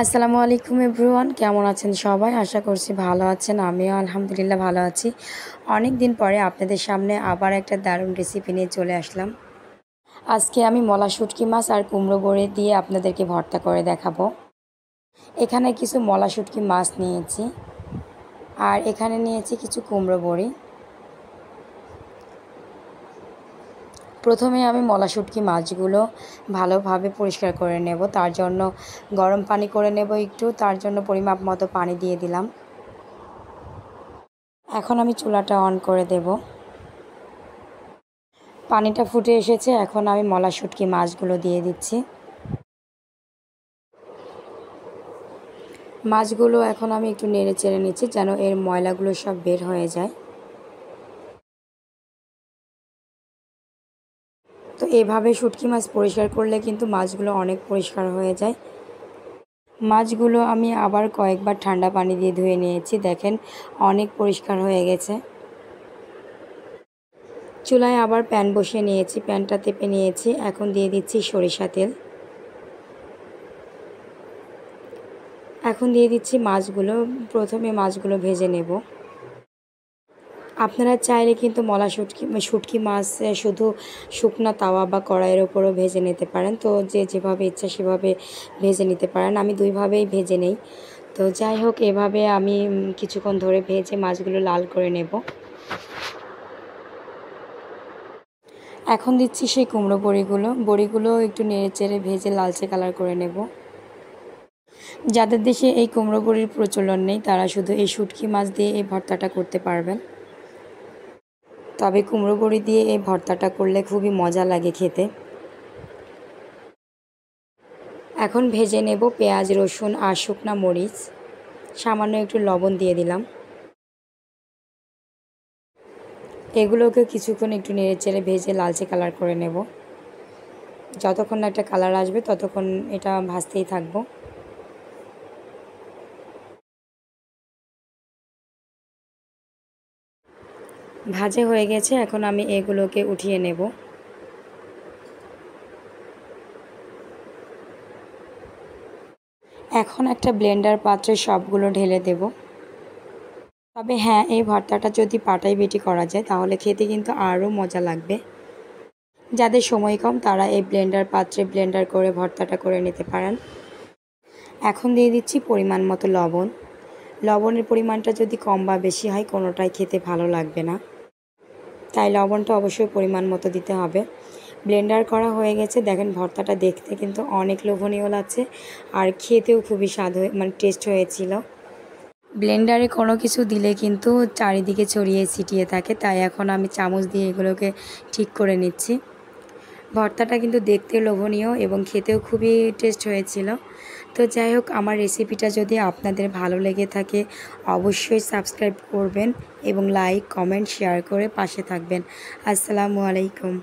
আসসালামু আলাইকুম এভরিওয়ান, কেমন আছেন সবাই? আশা করছি ভালো আছেন। আমিও আলহামদুলিল্লাহ ভালো আছি। অনেক দিন পরে আপনাদের সামনে আবার একটা দারুণ রেসিপি নিয়ে চলে আসলাম। আজকে আমি মলা শুটকি মাছ আর কুমড়ো বড়ি দিয়ে আপনাদেরকে ভর্তা করে দেখাবো। এখানে কিছু মলা শুটকি মাছ নিয়েছি আর এখানে নিয়েছি কিছু কুমড়ো বড়ি। প্রথমে আমি মলা শুটকি মাছগুলো ভালোভাবে পরিষ্কার করে নেব। তার জন্য গরম পানি করে নেব একটু, তার জন্য পরিমাপ মতো পানি দিয়ে দিলাম। এখন আমি চুলাটা অন করে দেব। পানিটা ফুটে এসেছে, এখন আমি মলা শুটকি মাছগুলো দিয়ে দিচ্ছি। মাছগুলো এখন আমি একটু নেড়ে চেড়ে নিচ্ছি যেন এর ময়লাগুলো সব বের হয়ে যায়। তো এভাবে শুটকি মাছ পরিষ্কার করলে কিন্তু মাছগুলো অনেক পরিষ্কার হয়ে যায়। মাছগুলো আমি আবার কয়েকবার ঠান্ডা পানি দিয়ে ধুয়ে নিয়েছি, দেখেন অনেক পরিষ্কার হয়ে গেছে। চুলায় আবার প্যান বসিয়ে নিয়েছি, প্যানটা তেপে নিয়েছি। এখন দিয়ে দিচ্ছি সরিষা তেল। এখন দিয়ে দিচ্ছি মাছগুলো। প্রথমে মাছগুলো ভেজে নেব। আপনারা চাইলে কিন্তু মলা শুটকি মাছ শুধু শুকনা তাওয়া বা কড়াইয়ের ওপরও ভেজে নিতে পারেন। তো যে যেভাবে ইচ্ছা সেভাবে ভেজে নিতে পারেন। আমি দুইভাবেই ভেজে নেই। তো যাই হোক, এভাবে আমি কিছুক্ষণ ধরে ভেজে মাছগুলো লাল করে নেব। এখন দিচ্ছি সেই কুমড়ো বড়িগুলো একটু নেড়ে চেড়ে ভেজে লালচে কালার করে নেব। যাদের দেশে এই কুমড়ো বড়ির প্রচলন নেই তারা শুধু এই শুটকি মাছ দিয়ে এই ভর্তাটা করতে পারবেন। তবে কুমড়ো বড়ি দিয়ে এই ভর্তাটা করলে খুবই মজা লাগে খেতে। এখন ভেজে নেব পেঁয়াজ, রসুন আর শুকনা মরিচ। সামান্য একটু লবণ দিয়ে দিলাম। এগুলোকে কিছুক্ষণ একটু নেড়ে চেড়ে ভেজে লালচে কালার করে নেব। যতক্ষণ না একটা কালার আসবে ততক্ষণ এটা ভাজতেই থাকবো। ভাজা হয়ে গেছে, এখন আমি এগুলোকে উঠিয়ে নেব। এখন একটা ব্লেন্ডার পাত্রে সবগুলো ঢেলে দেব। তবে হ্যাঁ, এই ভর্তাটা যদি পাটায় বেটে করা যায় তাহলে খেতে কিন্তু আরও মজা লাগবে। যাদের সময় কম তারা এই ব্লেন্ডার পাত্রে ব্লেন্ডার করে ভর্তাটা করে নিতে পারেন। এখন দিয়ে দিচ্ছি পরিমাণ মতো লবণ। লবণের পরিমাণটা যদি কম বা বেশি হয় কোনোটাই খেতে ভালো লাগবে না, তাই লবণটা অবশ্যই পরিমাণ মতো দিতে হবে। ব্লেন্ডার করা হয়ে গেছে, দেখেন ভর্তাটা দেখতে কিন্তু অনেক লোভনীয় লাগছে আর খেতেও খুবই স্বাদ টেস্ট হয়েছিল। ব্লেন্ডারে কোনো কিছু দিলে কিন্তু চারিদিকে ছড়িয়ে ছিটিয়ে থাকে, তাই এখন আমি চামচ দিয়ে এগুলোকে ঠিক করে নিচ্ছি। ভর্তাটা কিন্তু দেখতে লোভনীয় এবং খেতেও খুবই টেস্ট হয়েছিল। তো যাই হোক, আমার রেসিপিটা যদি আপনাদের ভালো লেগে থাকে অবশ্যই সাবস্ক্রাইব করবেন এবং লাইক, কমেন্ট, শেয়ার করে পাশে থাকবেন। আসসালামু আলাইকুম।